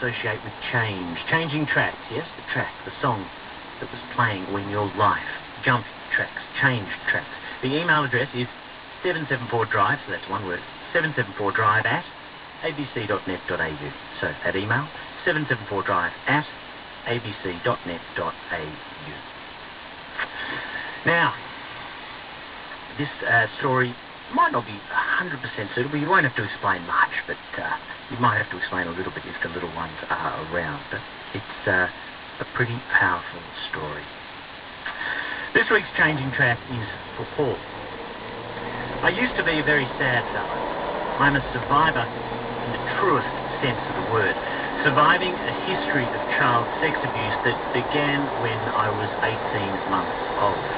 associate with change. Changing tracks, yes, the track, the song that was playing when your life jumped tracks, changed tracks. The email address is 774drive, so that's one word, 774drive at abc.net.au. So that email, 774drive at abc.net.au. Now, this story might not be 100% suitable. You won't have to explain much, but you might have to explain a little bit if the little ones are around. But it's a pretty powerful story. This week's changing track is for Paul. I used to be a very sad fellow. I'm a survivor in the truest sense of the word, surviving a history of child sex abuse that began when I was 18 months old.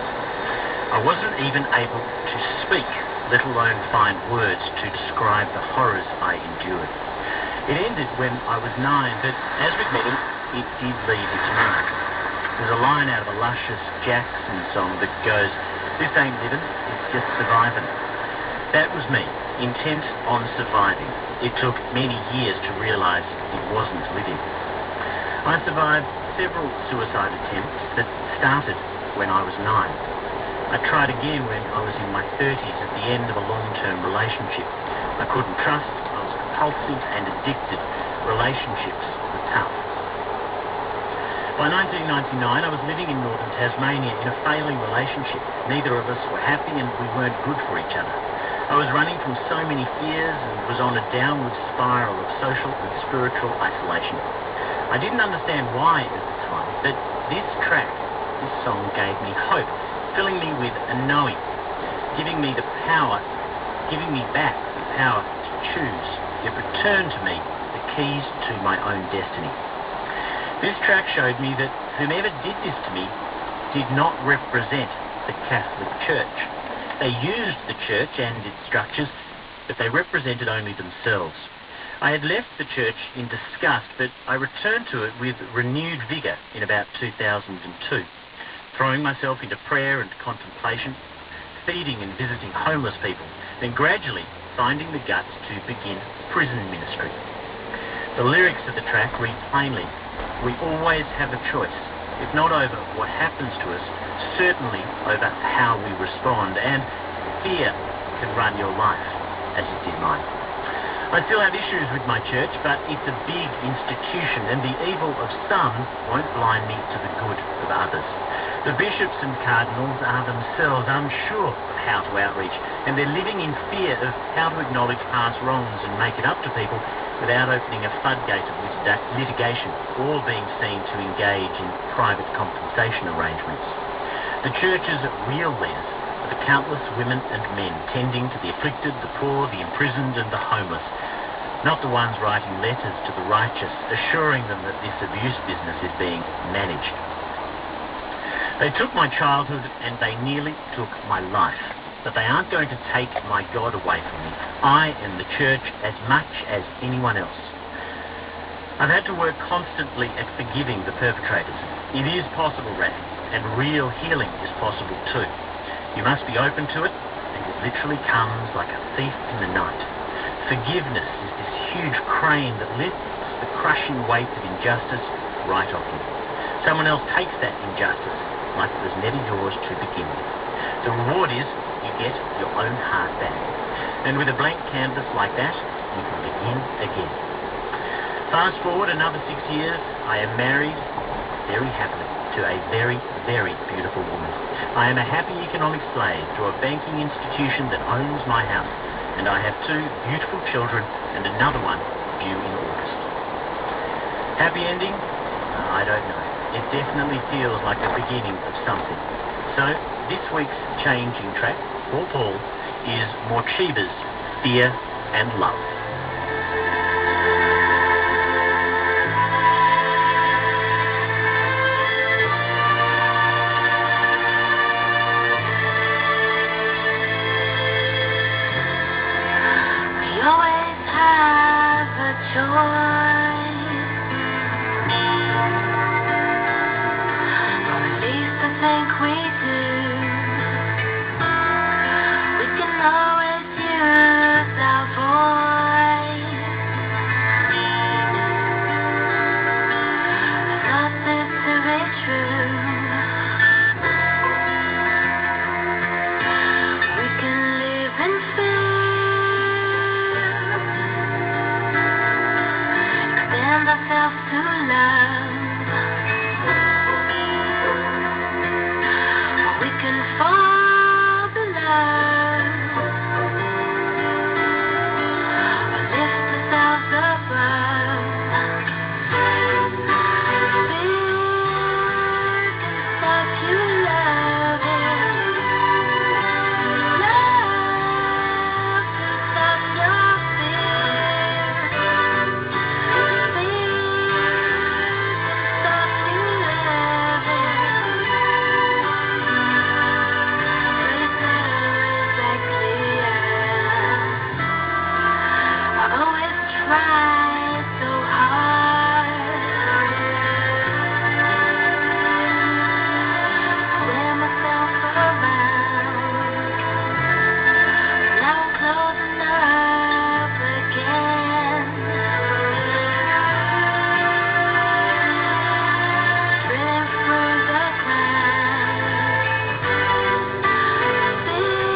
I wasn't even able to speak, let alone find words to describe the horrors I endured. It ended when I was 9, but as with many, it did leave its mark. There's a line out of a luscious Jackson song that goes, "This ain't living, it's just surviving." That was me, intent on surviving. It took many years to realise it wasn't living. I survived several suicide attempts that started when I was 9. I tried again when I was in my 30s at the end of a long-term relationship. I couldn't trust, I was compulsive and addicted. Relationships were tough. By 1999, I was living in northern Tasmania in a failing relationship. Neither of us were happy and we weren't good for each other. I was running from so many fears and was on a downward spiral of social and spiritual isolation. I didn't understand why at the time, but this track, this song gave me hope, filling me with a knowing, giving me the power, giving me back the power to choose. It returned to me the keys to my own destiny. This track showed me that whomever did this to me did not represent the Catholic Church. They used the church and its structures, but they represented only themselves. I had left the church in disgust, but I returned to it with renewed vigour in about 2002. Throwing myself into prayer and contemplation, feeding and visiting homeless people, then gradually finding the guts to begin prison ministry. The lyrics of the track read plainly, "We always have a choice, if not over what happens to us, certainly over how we respond, and fear can run your life as it did mine." I still have issues with my church, but it's a big institution and the evil of some won't blind me to the good of others. The bishops and cardinals are themselves unsure of how to outreach, and they're living in fear of how to acknowledge past wrongs and make it up to people without opening a floodgate of litigation or being seen to engage in private compensation arrangements. The church's real leaders are the countless women and men tending to the afflicted, the poor, the imprisoned and the homeless, not the ones writing letters to the righteous, assuring them that this abuse business is being managed. They took my childhood and they nearly took my life, but they aren't going to take my God away from me. I am the church as much as anyone else. I've had to work constantly at forgiving the perpetrators. It is possible, Raf, and real healing is possible too. You must be open to it, and it literally comes like a thief in the night. Forgiveness is this huge crane that lifts the crushing weight of injustice right off you. Someone else takes that injustice like it was never yours to begin with. The reward is you get your own heart back. And with a blank canvas like that, you can begin again. Fast forward another 6 years, I am married very happily to a very, very beautiful woman. I am a happy economic slave to a banking institution that owns my house, and I have 2 beautiful children and another one due in August. Happy ending? I don't know. It definitely feels like the beginning of something. So this week's changing track for Paul is Morcheeva's Fear and Love. We always have a choice. Think we do. We can always use our voice. lend ourselves to love. We can fall below, or lift ourselves above. Fear can stop you loving. Love can stop your fear. Fear can stop you loving. But it's not always that clear. I always try so hard. Wear myself around. Now I'm closing up again. Drilling through the ground. Fear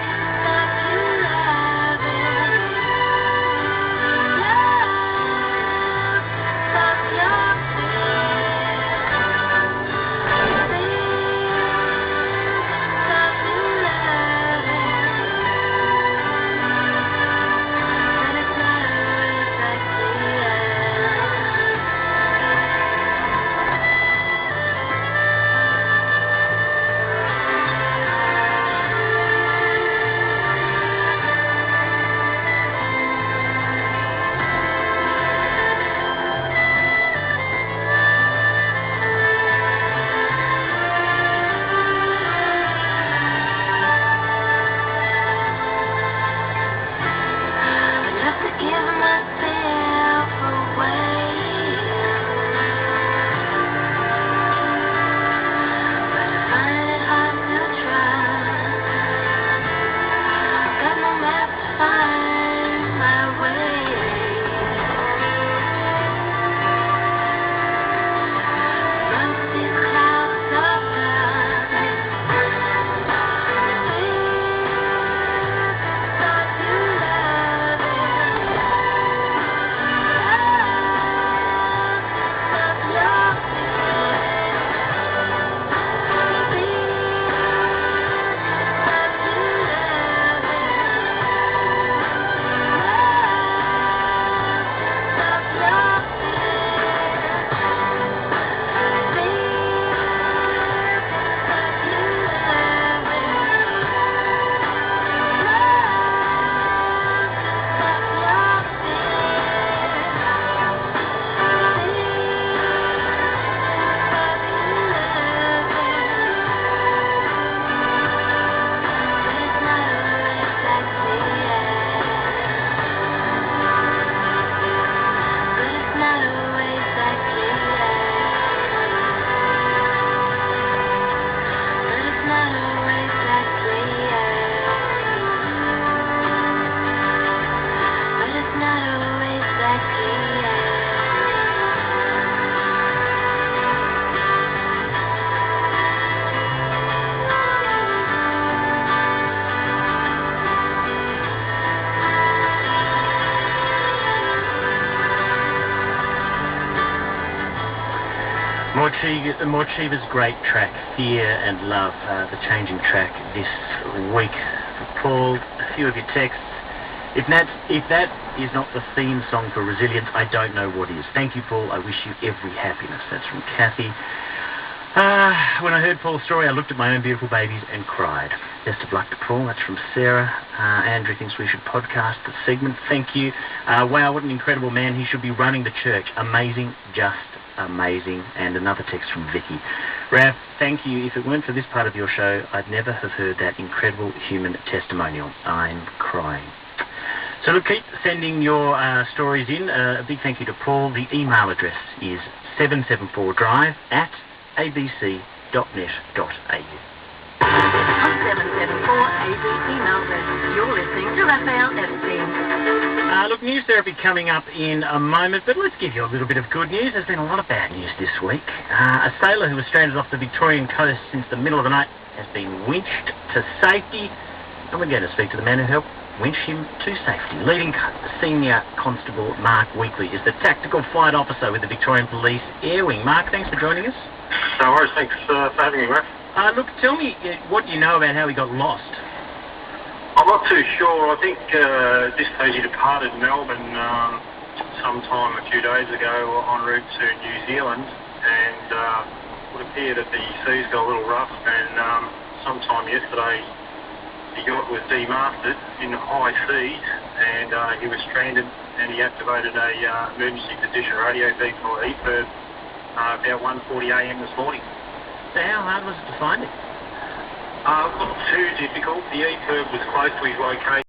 can stop you loving. Love can stop your fear. Fear can stop you loving. But it's not always that clear. I love to give myself away, but I find it hard to trust. Got no map to find my way. Amongst these clouds of dust, fear can stop you loving. Love can stop your fear. Fear can stop you loving. Love can stop your Morcheeva's great track, Fear and Love, the changing track this week. Paul, a few of your texts. If that is not the theme song for resilience, I don't know what is. Thank you, Paul. I wish you every happiness. That's from Kathy. When I heard Paul's story, I looked at my own beautiful babies and cried. Best of luck to Paul. That's from Sarah. Andrew thinks we should podcast the segment. Thank you. Wow, what an incredible man. He should be running the church. Amazing, just amazing. And another text from Vicky. Raph, thank you. If it weren't for this part of your show, I'd never have heard that incredible human testimonial. I'm crying. So look, keep sending your stories in. A big thank you to Paul. The email address is 774drive@abc.net.au. On 774 ABC Melbourne, you're listening to Raphael Epstein. Look, news therapy coming up in a moment, but let's give you a little bit of good news. There's been a lot of bad news this week. A sailor who was stranded off the Victorian coast since the middle of the night has been winched to safety, and we're going to speak to the man who helped winch him to safety. Leading Senior Constable Mark Weekly is the Tactical Flight Officer with the Victorian Police Air Wing. Mark, thanks for joining us. No worries, thanks for having me, Raf. Look, tell me what you know about how he got lost. I'm not too sure. I think at this stage he departed Melbourne sometime a few days ago en route to New Zealand, and it would appear that the seas got a little rough, and sometime yesterday the yacht was demasted in high seas, and he was stranded, and he activated a emergency position radio feed for EFIRB about 1:40 a.m. this morning. So how hard was it to find him? Not too difficult. The EFIRB was close to his location.